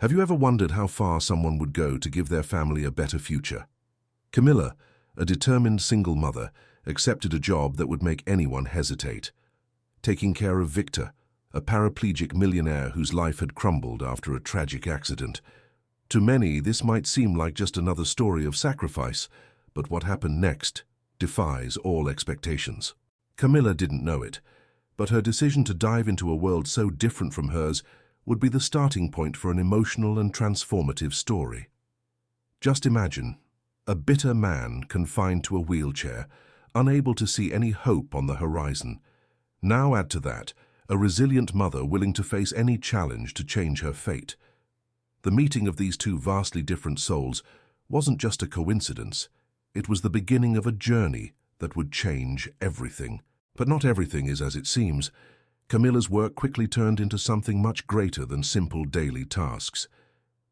Have you ever wondered how far someone would go to give their family a better future? Camilla, a determined single mother, accepted a job that would make anyone hesitate. Taking care of Victor, a paraplegic millionaire whose life had crumbled after a tragic accident. To many, this might seem like just another story of sacrifice, but what happened next defies all expectations. Camilla didn't know it, but her decision to dive into a world so different from hers would be the starting point for an emotional and transformative story. Just imagine, a bitter man confined to a wheelchair, unable to see any hope on the horizon. Now add to that, a resilient mother willing to face any challenge to change her fate. The meeting of these two vastly different souls wasn't just a coincidence. It was the beginning of a journey that would change everything. But not everything is as it seems. Camilla's work quickly turned into something much greater than simple daily tasks.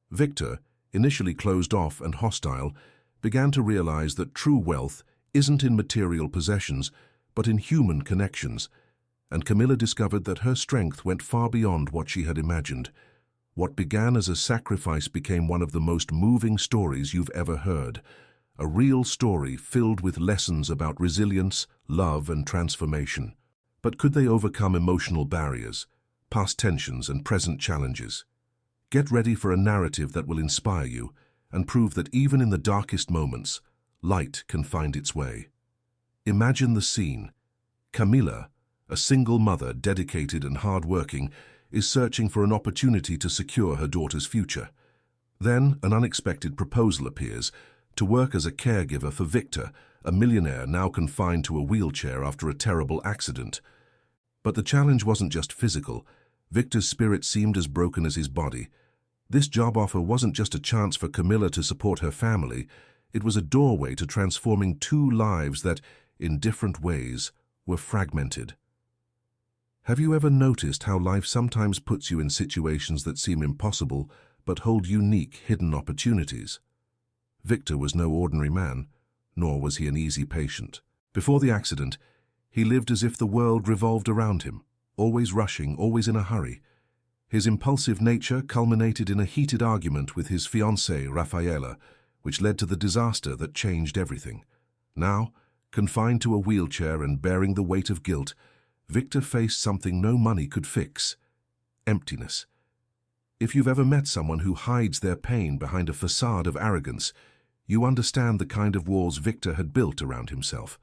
Victor, initially closed off and hostile, began to realize that true wealth isn't in material possessions, but in human connections. And Camilla discovered that her strength went far beyond what she had imagined. What began as a sacrifice became one of the most moving stories you've ever heard. A real story filled with lessons about resilience, love, and transformation. But could they overcome emotional barriers, past tensions, and present challenges? Get ready for a narrative that will inspire you and prove that even in the darkest moments, light can find its way. Imagine the scene. Camilla, a single mother dedicated and hard-working, is searching for an opportunity to secure her daughter's future. Then an unexpected proposal appears to work as a caregiver for Victor, a millionaire now confined to a wheelchair after a terrible accident. But the challenge wasn't just physical. Victor's spirit seemed as broken as his body. This job offer wasn't just a chance for Camilla to support her family. It was a doorway to transforming two lives that, in different ways, were fragmented. Have you ever noticed how life sometimes puts you in situations that seem impossible but hold unique, hidden opportunities? Victor was no ordinary man, nor was he an easy patient. Before the accident, he lived as if the world revolved around him, always rushing, always in a hurry. His impulsive nature culminated in a heated argument with his fiancée, Rafaela, which led to the disaster that changed everything. Now, confined to a wheelchair and bearing the weight of guilt, Victor faced something no money could fix: emptiness. If you've ever met someone who hides their pain behind a facade of arrogance, you understand the kind of walls Victor had built around himself.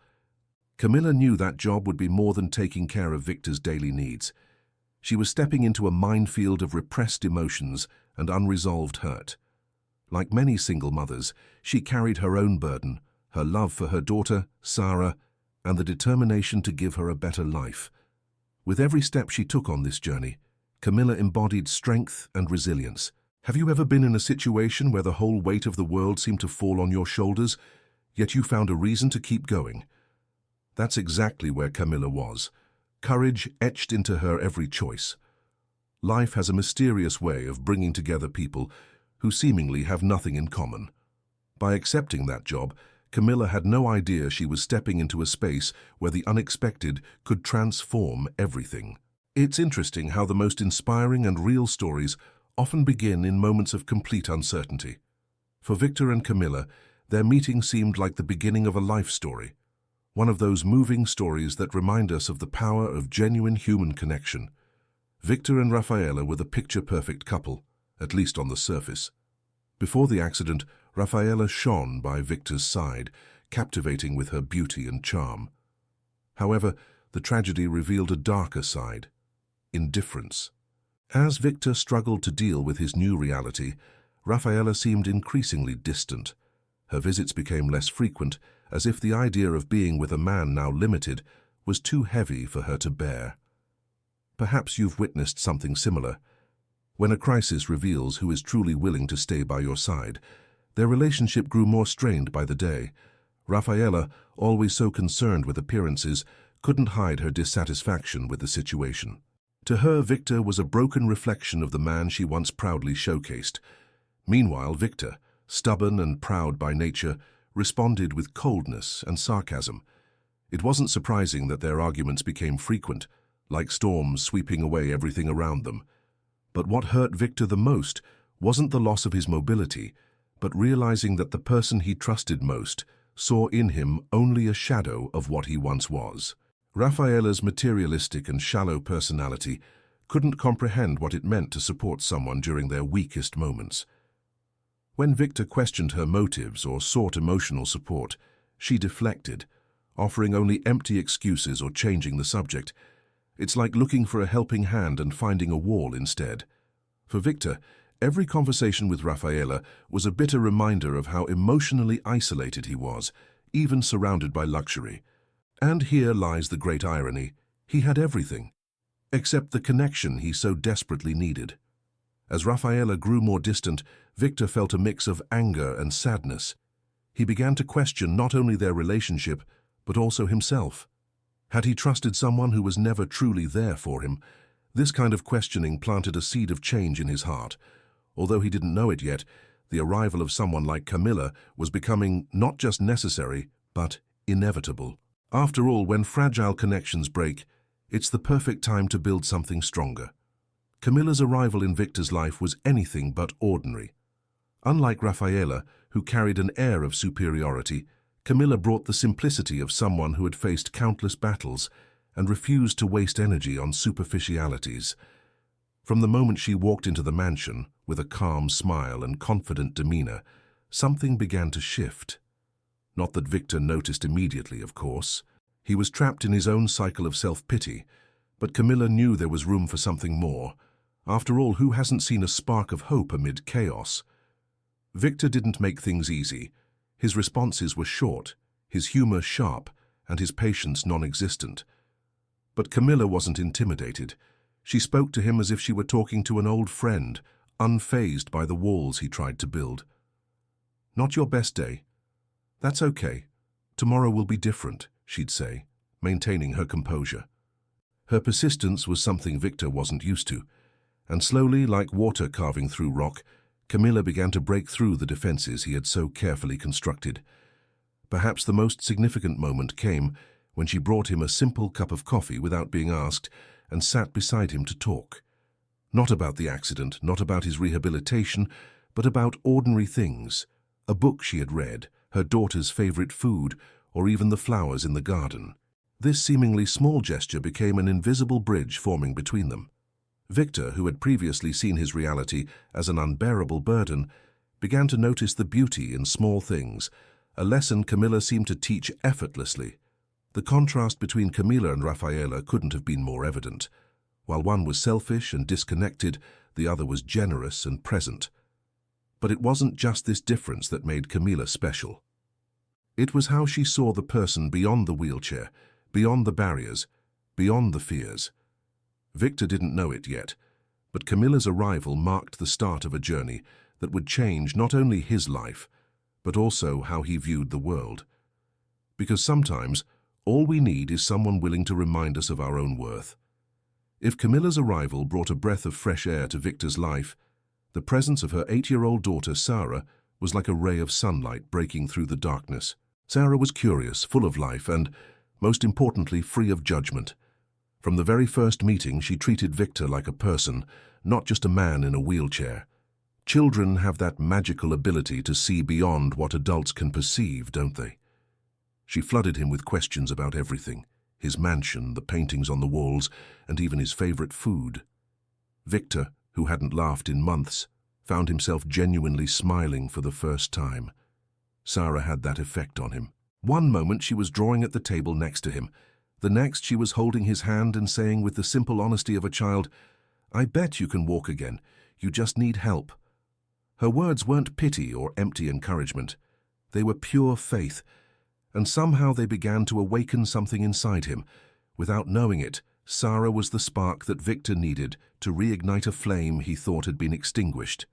Camilla knew that job would be more than taking care of Victor's daily needs. She was stepping into a minefield of repressed emotions and unresolved hurt. Like many single mothers, she carried her own burden, her love for her daughter, Sarah, and the determination to give her a better life. With every step she took on this journey, Camilla embodied strength and resilience. Have you ever been in a situation where the whole weight of the world seemed to fall on your shoulders, yet you found a reason to keep going? That's exactly where Camilla was, courage etched into her every choice. Life has a mysterious way of bringing together people who seemingly have nothing in common. By accepting that job, Camilla had no idea she was stepping into a space where the unexpected could transform everything. It's interesting how the most inspiring and real stories often begin in moments of complete uncertainty. For Victor and Camilla, their meeting seemed like the beginning of a life story, one of those moving stories that remind us of the power of genuine human connection. Victor and Rafaela were the picture-perfect couple, at least on the surface. Before the accident, Rafaela shone by Victor's side, captivating with her beauty and charm. However, the tragedy revealed a darker side: indifference. As Victor struggled to deal with his new reality, Rafaela seemed increasingly distant. Her visits became less frequent, as if the idea of being with a man now limited was too heavy for her to bear. Perhaps you've witnessed something similar. When a crisis reveals who is truly willing to stay by your side, their relationship grew more strained by the day. Rafaela, always so concerned with appearances, couldn't hide her dissatisfaction with the situation. To her, Victor was a broken reflection of the man she once proudly showcased. Meanwhile, Victor, stubborn and proud by nature, responded with coldness and sarcasm. It wasn't surprising that their arguments became frequent, like storms sweeping away everything around them. But what hurt Victor the most wasn't the loss of his mobility, but realizing that the person he trusted most saw in him only a shadow of what he once was. Rafaela's materialistic and shallow personality couldn't comprehend what it meant to support someone during their weakest moments. When Victor questioned her motives or sought emotional support, she deflected, offering only empty excuses or changing the subject. It's like looking for a helping hand and finding a wall instead. For Victor, every conversation with Rafaela was a bitter reminder of how emotionally isolated he was, even surrounded by luxury. And here lies the great irony. He had everything, except the connection he so desperately needed. As Rafaela grew more distant, Victor felt a mix of anger and sadness. He began to question not only their relationship, but also himself. Had he trusted someone who was never truly there for him? This kind of questioning planted a seed of change in his heart. Although he didn't know it yet, the arrival of someone like Camilla was becoming not just necessary, but inevitable. After all, when fragile connections break, it's the perfect time to build something stronger. Camilla's arrival in Victor's life was anything but ordinary. Unlike Rafaela, who carried an air of superiority, Camilla brought the simplicity of someone who had faced countless battles and refused to waste energy on superficialities. From the moment she walked into the mansion, with a calm smile and confident demeanor, something began to shift. Not that Victor noticed immediately, of course. He was trapped in his own cycle of self-pity, but Camilla knew there was room for something more. After all, who hasn't seen a spark of hope amid chaos? Victor didn't make things easy. His responses were short, his humor sharp, and his patience non-existent. But Camilla wasn't intimidated. She spoke to him as if she were talking to an old friend, unfazed by the walls he tried to build. "Not your best day? That's okay. Tomorrow will be different," she'd say, maintaining her composure. Her persistence was something Victor wasn't used to, and slowly, like water carving through rock, Camilla began to break through the defenses he had so carefully constructed. Perhaps the most significant moment came when she brought him a simple cup of coffee without being asked and sat beside him to talk. Not about the accident, not about his rehabilitation, but about ordinary things. A book she had read, her daughter's favorite food, or even the flowers in the garden. This seemingly small gesture became an invisible bridge forming between them. Victor, who had previously seen his reality as an unbearable burden, began to notice the beauty in small things, a lesson Camilla seemed to teach effortlessly. The contrast between Camilla and Rafaela couldn't have been more evident. While one was selfish and disconnected, the other was generous and present. But it wasn't just this difference that made Camilla special. It was how she saw the person beyond the wheelchair, beyond the barriers, beyond the fears. Victor didn't know it yet, but Camilla's arrival marked the start of a journey that would change not only his life, but also how he viewed the world. Because sometimes, all we need is someone willing to remind us of our own worth. If Camilla's arrival brought a breath of fresh air to Victor's life, the presence of her 8-year-old daughter, Sarah, was like a ray of sunlight breaking through the darkness. Sarah was curious, full of life, and, most importantly, free of judgment. From the very first meeting, she treated Victor like a person, not just a man in a wheelchair. Children have that magical ability to see beyond what adults can perceive, don't they? She flooded him with questions about everything: his mansion, the paintings on the walls, and even his favorite food. Victor, who hadn't laughed in months, found himself genuinely smiling for the first time. Sarah had that effect on him. One moment she was drawing at the table next to him. The next she was holding his hand and saying with the simple honesty of a child, "I bet you can walk again. You just need help." Her words weren't pity or empty encouragement. They were pure faith, and somehow they began to awaken something inside him. Without knowing it, Sarah was the spark that Victor needed to reignite a flame he thought had been extinguished.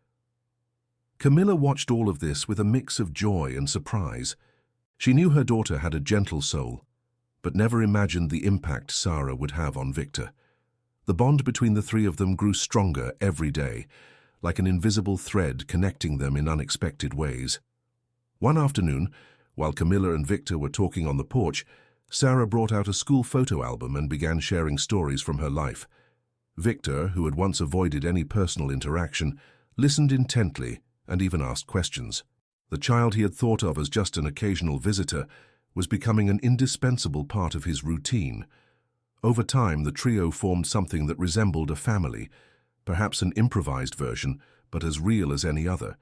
Camilla watched all of this with a mix of joy and surprise. She knew her daughter had a gentle soul, but never imagined the impact Sarah would have on Victor. The bond between the three of them grew stronger every day, like an invisible thread connecting them in unexpected ways. One afternoon, while Camilla and Victor were talking on the porch, Sarah brought out a school photo album and began sharing stories from her life. Victor, who had once avoided any personal interaction, listened intently, and even asked questions. The child he had thought of as just an occasional visitor was becoming an indispensable part of his routine. Over time, the trio formed something that resembled a family, perhaps an improvised version, but as real as any other.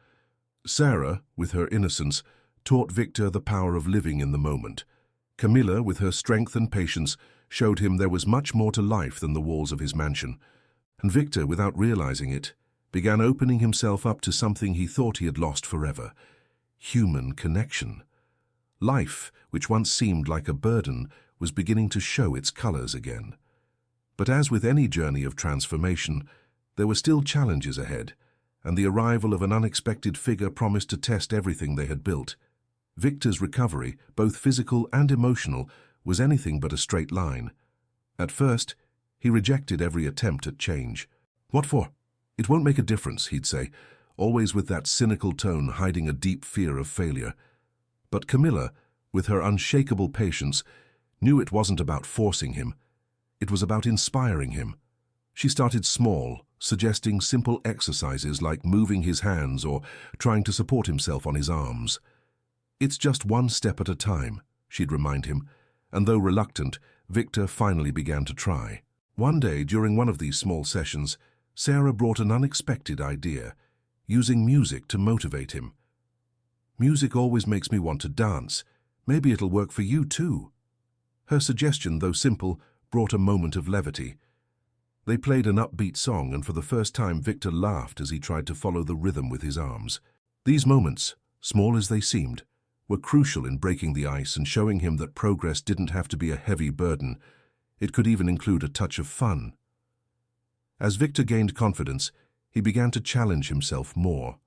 Sarah, with her innocence, taught Victor the power of living in the moment. Camilla, with her strength and patience, showed him there was much more to life than the walls of his mansion. And Victor, without realizing it, began opening himself up to something he thought he had lost forever: human connection. Life, which once seemed like a burden, was beginning to show its colors again. But as with any journey of transformation, there were still challenges ahead, and the arrival of an unexpected figure promised to test everything they had built. Victor's recovery, both physical and emotional, was anything but a straight line. At first, he rejected every attempt at change. "What for? It won't make a difference," he'd say, always with that cynical tone hiding a deep fear of failure. But Camilla, with her unshakable patience, knew it wasn't about forcing him. It was about inspiring him. She started small, suggesting simple exercises like moving his hands or trying to support himself on his arms. "It's just one step at a time," she'd remind him, and though reluctant, Victor finally began to try. One day, during one of these small sessions, Sarah brought an unexpected idea: using music to motivate him. "Music always makes me want to dance. Maybe it'll work for you too." Her suggestion, though simple, brought a moment of levity. They played an upbeat song, and for the first time Victor laughed as he tried to follow the rhythm with his arms. These moments, small as they seemed, were crucial in breaking the ice and showing him that progress didn't have to be a heavy burden. It could even include a touch of fun. As Victor gained confidence, he began to challenge himself more.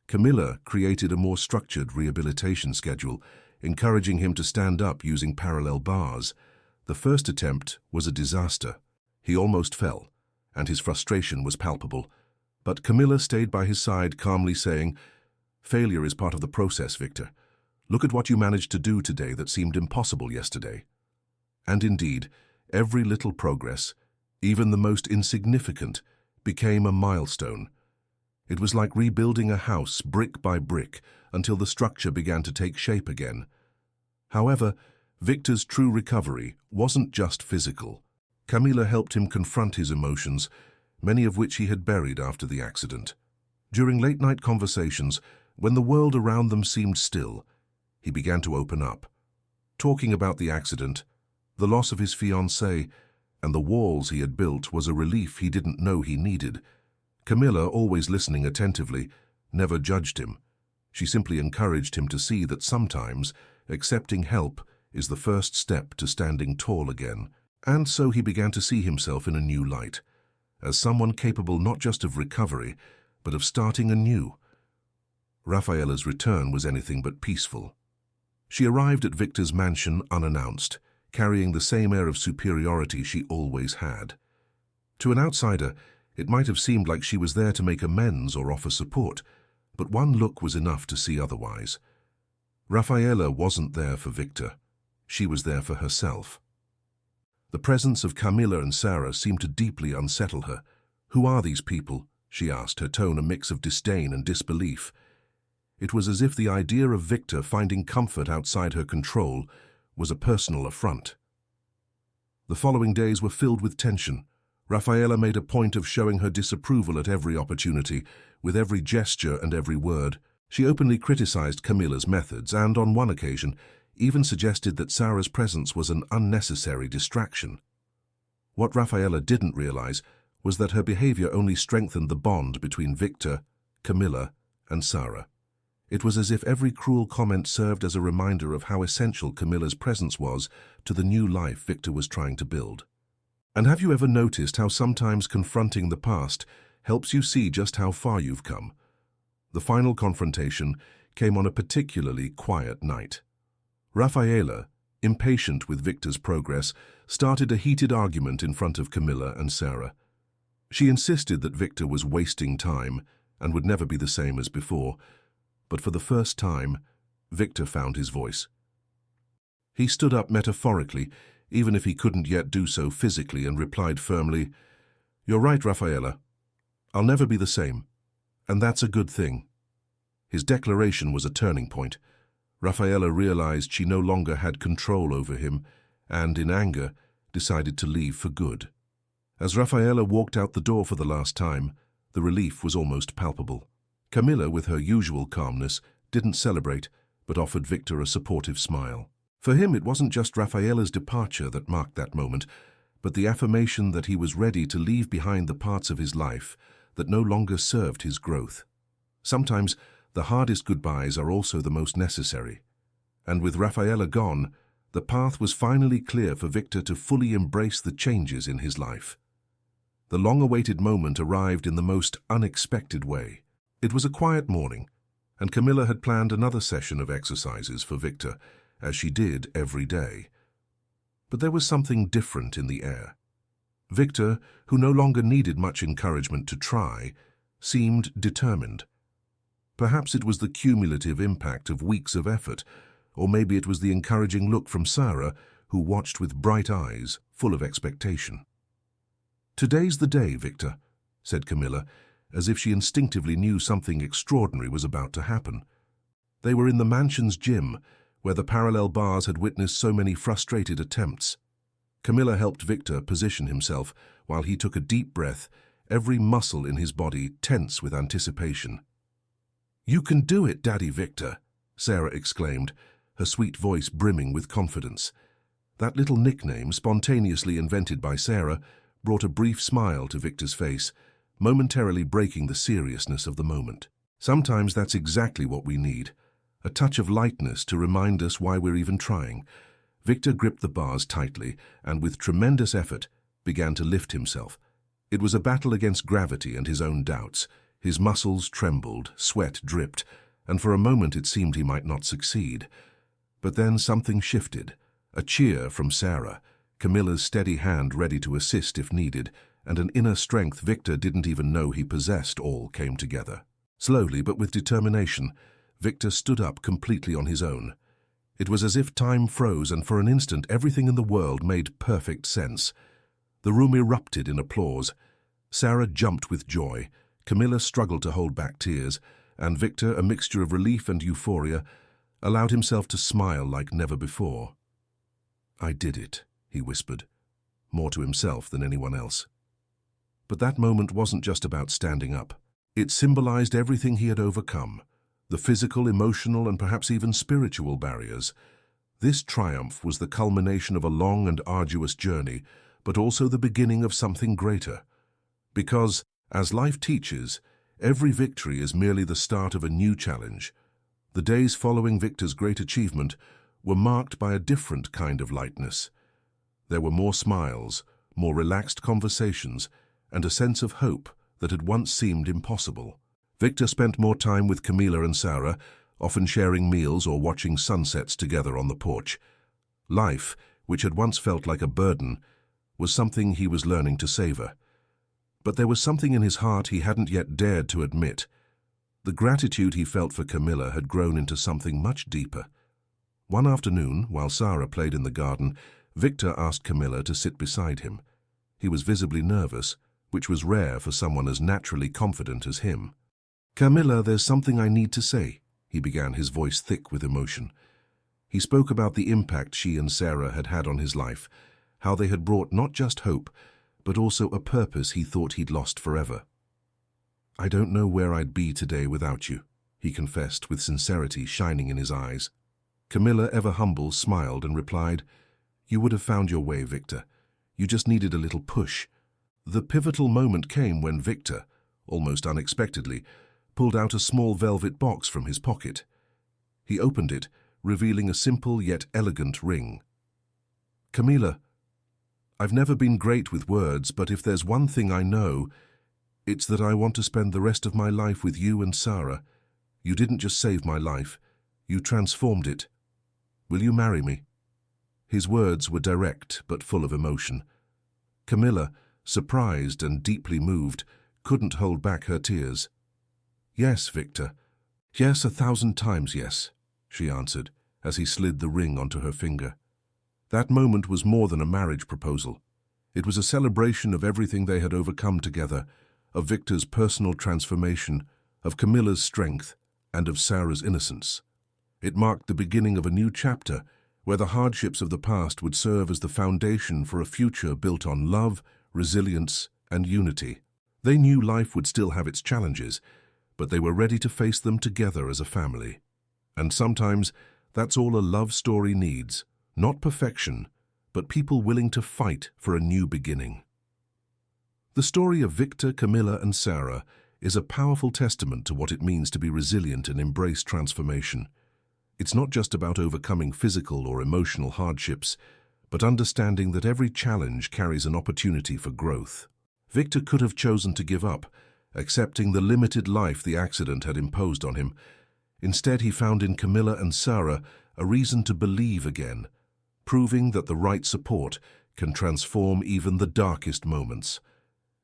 Camilla created a more structured rehabilitation schedule, encouraging him to stand up using parallel bars. The first attempt was a disaster. He almost fell, and his frustration was palpable. But Camilla stayed by his side, calmly saying, "Failure is part of the process, Victor. Look at what you managed to do today that seemed impossible yesterday." And indeed, every little progress, even the most insignificant, became a milestone. It was like rebuilding a house brick by brick until the structure began to take shape again. However, Victor's true recovery wasn't just physical. Camilla helped him confront his emotions, many of which he had buried after the accident. During late-night conversations, when the world around them seemed still, he began to open up, talking about the accident, the loss of his fiancée, and the walls he had built was a relief he didn't know he needed. Camilla, always listening attentively, never judged him. She simply encouraged him to see that sometimes accepting help is the first step to standing tall again. And so he began to see himself in a new light, as someone capable not just of recovery, but of starting anew. Rafaela's return was anything but peaceful. She arrived at Victor's mansion unannounced, carrying the same air of superiority she always had. To an outsider, it might have seemed like she was there to make amends or offer support, but one look was enough to see otherwise. Rafaela wasn't there for Victor. She was there for herself. The presence of Camilla and Sarah seemed to deeply unsettle her. "Who are these people?" she asked, her tone a mix of disdain and disbelief. It was as if the idea of Victor finding comfort outside her control was a personal affront. The following days were filled with tension. Rafaela made a point of showing her disapproval at every opportunity, with every gesture and every word. She openly criticized Camilla's methods and, on one occasion, even suggested that Sarah's presence was an unnecessary distraction. What Rafaela didn't realize was that her behavior only strengthened the bond between Victor, Camilla, and Sarah. It was as if every cruel comment served as a reminder of how essential Camilla's presence was to the new life Victor was trying to build. And have you ever noticed how sometimes confronting the past helps you see just how far you've come? The final confrontation came on a particularly quiet night. Rafaela, impatient with Victor's progress, started a heated argument in front of Camilla and Sarah. She insisted that Victor was wasting time and would never be the same as before, but for the first time, Victor found his voice. He stood up metaphorically, even if he couldn't yet do so physically, and replied firmly, "You're right, Rafaela. I'll never be the same. And that's a good thing. His declaration was a turning point. Raffaella realized she no longer had control over him and, in anger, decided to leave for good. As Raffaella walked out the door for the last time, the relief was almost palpable. Camilla, with her usual calmness, didn't celebrate, but offered Victor a supportive smile. For him, it wasn't just Raffaella's departure that marked that moment, but the affirmation that he was ready to leave behind the parts of his life that no longer served his growth. Sometimes, the hardest goodbyes are also the most necessary. And with Raffaella gone, the path was finally clear for Victor to fully embrace the changes in his life. The long-awaited moment arrived in the most unexpected way. It was a quiet morning, and Camilla had planned another session of exercises for Victor, as she did every day. But there was something different in the air. Victor, who no longer needed much encouragement to try, seemed determined. Perhaps it was the cumulative impact of weeks of effort, or maybe it was the encouraging look from Sarah, who watched with bright eyes, full of expectation. "Today's the day, Victor," said Camilla, as if she instinctively knew something extraordinary was about to happen. They were in the mansion's gym, where the parallel bars had witnessed so many frustrated attempts. Camilla helped Victor position himself while he took a deep breath, every muscle in his body tense with anticipation. "You can do it, Daddy Victor," Sarah exclaimed, her sweet voice brimming with confidence. That little nickname, spontaneously invented by Sarah, brought a brief smile to Victor's face, momentarily breaking the seriousness of the moment. Sometimes that's exactly what we need, a touch of lightness to remind us why we're even trying. Victor gripped the bars tightly and, with tremendous effort, began to lift himself. It was a battle against gravity and his own doubts. His muscles trembled, sweat dripped, and for a moment it seemed he might not succeed. But then something shifted. A cheer from Sarah, Camilla's steady hand ready to assist if needed, and an inner strength Victor didn't even know he possessed all came together. Slowly, but with determination, Victor stood up completely on his own. It was as if time froze, and for an instant everything in the world made perfect sense. The room erupted in applause. Sarah jumped with joy. Camilla struggled to hold back tears, and Victor, a mixture of relief and euphoria, allowed himself to smile like never before. "I did it," he whispered, more to himself than anyone else. But that moment wasn't just about standing up. It symbolized everything he had overcome, the physical, emotional, and perhaps even spiritual barriers. This triumph was the culmination of a long and arduous journey, but also the beginning of something greater. Because, as life teaches, every victory is merely the start of a new challenge. The days following Victor's great achievement were marked by a different kind of lightness. There were more smiles, more relaxed conversations, and a sense of hope that had once seemed impossible. Victor spent more time with Camilla and Sarah, often sharing meals or watching sunsets together on the porch. Life, which had once felt like a burden, was something he was learning to savor. But there was something in his heart he hadn't yet dared to admit. The gratitude he felt for Camilla had grown into something much deeper. One afternoon, while Sarah played in the garden, Victor asked Camilla to sit beside him. He was visibly nervous, which was rare for someone as naturally confident as him. "Camilla, there's something I need to say," he began, his voice thick with emotion. He spoke about the impact she and Sarah had had on his life, how they had brought not just hope, but also a purpose he thought he'd lost forever. "I don't know where I'd be today without you," he confessed, with sincerity shining in his eyes. Camilla, ever humble, smiled and replied, "You would have found your way, Victor. You just needed a little push." The pivotal moment came when Victor, almost unexpectedly, pulled out a small velvet box from his pocket. He opened it, revealing a simple yet elegant ring. "Camilla, I've never been great with words, but if there's one thing I know, it's that I want to spend the rest of my life with you and Sarah. You didn't just save my life, you transformed it. Will you marry me?" His words were direct but full of emotion. Camilla, surprised and deeply moved, couldn't hold back her tears. "Yes, Victor. Yes, 1,000 times yes," she answered, as he slid the ring onto her finger. That moment was more than a marriage proposal. It was a celebration of everything they had overcome together, of Victor's personal transformation, of Camilla's strength and of Sarah's innocence. It marked the beginning of a new chapter where the hardships of the past would serve as the foundation for a future built on love, resilience, and unity. They knew life would still have its challenges, but they were ready to face them together as a family. And sometimes that's all a love story needs, not perfection, but people willing to fight for a new beginning. The story of Victor, Camilla, and Sarah is a powerful testament to what it means to be resilient and embrace transformation. It's not just about overcoming physical or emotional hardships, but understanding that every challenge carries an opportunity for growth. Victor could have chosen to give up, accepting the limited life the accident had imposed on him. Instead, he found in Camilla and Sarah a reason to believe again, proving that the right support can transform even the darkest moments.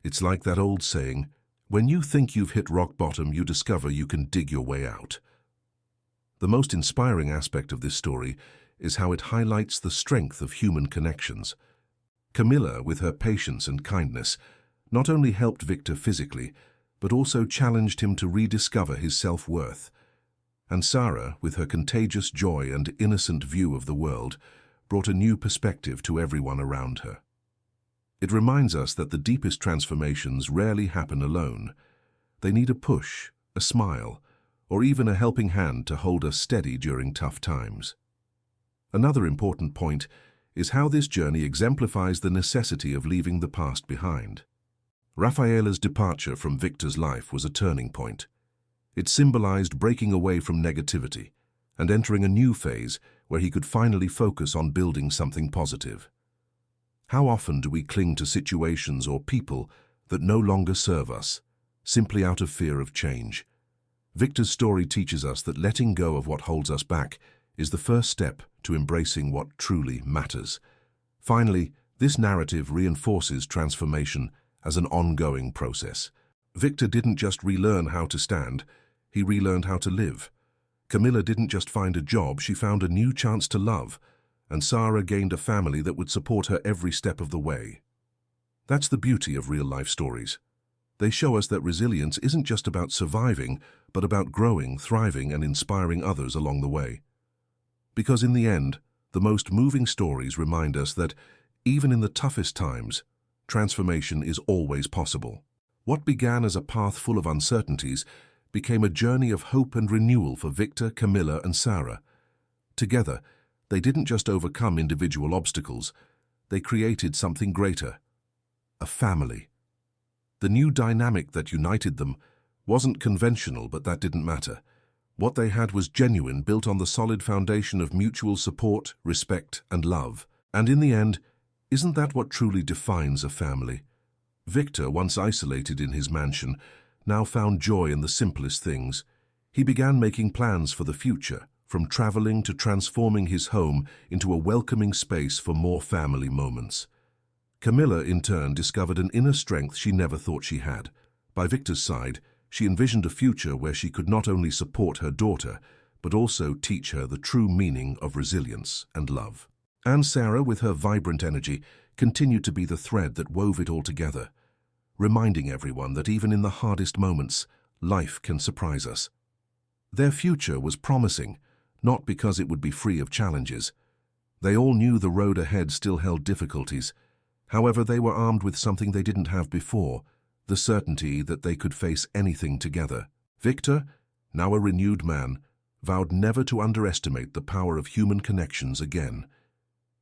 It's like that old saying, when you think you've hit rock bottom, you discover you can dig your way out. The most inspiring aspect of this story is how it highlights the strength of human connections. Camilla, with her patience and kindness, not only helped Victor physically, but also challenged him to rediscover his self-worth. And Sarah, with her contagious joy and innocent view of the world, brought a new perspective to everyone around her. It reminds us that the deepest transformations rarely happen alone. They need a push, a smile, or even a helping hand to hold us steady during tough times. Another important point is how this journey exemplifies the necessity of leaving the past behind. Rafaela's departure from Victor's life was a turning point. It symbolized breaking away from negativity and entering a new phase where he could finally focus on building something positive. How often do we cling to situations or people that no longer serve us, simply out of fear of change? Victor's story teaches us that letting go of what holds us back is the first step to embracing what truly matters. Finally, this narrative reinforces transformation as an ongoing process. Victor didn't just relearn how to stand, he relearned how to live. Camilla didn't just find a job, she found a new chance to love, and Sarah gained a family that would support her every step of the way. That's the beauty of real-life stories. They show us that resilience isn't just about surviving, but about growing, thriving, and inspiring others along the way. Because in the end, the most moving stories remind us that, even in the toughest times, transformation is always possible. What began as a path full of uncertainties became a journey of hope and renewal for Victor, Camilla, and Sarah. Together, they didn't just overcome individual obstacles, they created something greater, a family. The new dynamic that united them wasn't conventional, but that didn't matter. What they had was genuine, built on the solid foundation of mutual support, respect, and love. And in the end, isn't that what truly defines a family? Victor, once isolated in his mansion, now found joy in the simplest things. He began making plans for the future, from traveling to transforming his home into a welcoming space for more family moments. Camilla, in turn, discovered an inner strength she never thought she had. By Victor's side, she envisioned a future where she could not only support her daughter, but also teach her the true meaning of resilience and love. And Sarah, with her vibrant energy, continued to be the thread that wove it all together, reminding everyone that even in the hardest moments, life can surprise us. Their future was promising, not because it would be free of challenges. They all knew the road ahead still held difficulties. However, they were armed with something they didn't have before, the certainty that they could face anything together. Victor, now a renewed man, vowed never to underestimate the power of human connections again.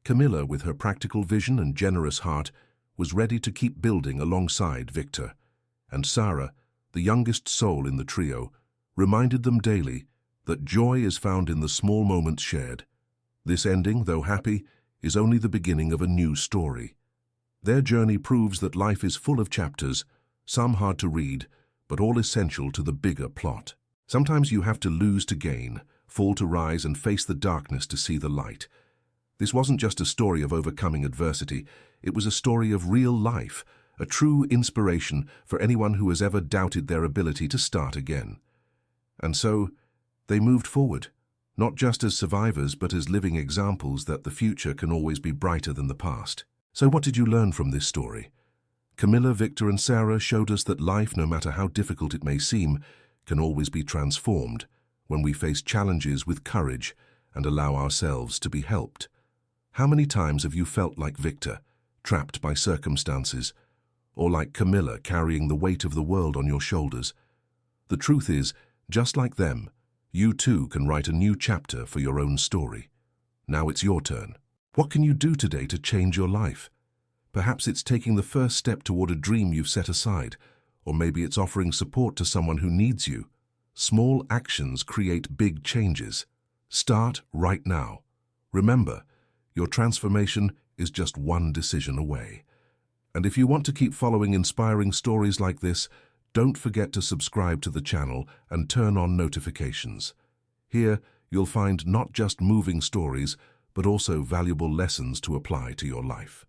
Camilla, with her practical vision and generous heart, was ready to keep building alongside Victor. And Sarah, the youngest soul in the trio, reminded them daily that joy is found in the small moments shared. This ending, though happy, is only the beginning of a new story. Their journey proves that life is full of chapters, some hard to read, but all essential to the bigger plot. Sometimes you have to lose to gain, fall to rise, and face the darkness to see the light. This wasn't just a story of overcoming adversity, it was a story of real life, a true inspiration for anyone who has ever doubted their ability to start again. And so, they moved forward, not just as survivors, but as living examples that the future can always be brighter than the past. So what did you learn from this story? Camilla, Victor, and Sarah showed us that life, no matter how difficult it may seem, can always be transformed when we face challenges with courage and allow ourselves to be helped. How many times have you felt like Victor, trapped by circumstances, or like Camilla carrying the weight of the world on your shoulders? The truth is, just like them, you too can write a new chapter for your own story. Now it's your turn. What can you do today to change your life? Perhaps it's taking the first step toward a dream you've set aside, or maybe it's offering support to someone who needs you. Small actions create big changes. Start right now. Remember, your transformation is just one decision away. And if you want to keep following inspiring stories like this, don't forget to subscribe to the channel and turn on notifications. Here, you'll find not just moving stories, but also valuable lessons to apply to your life.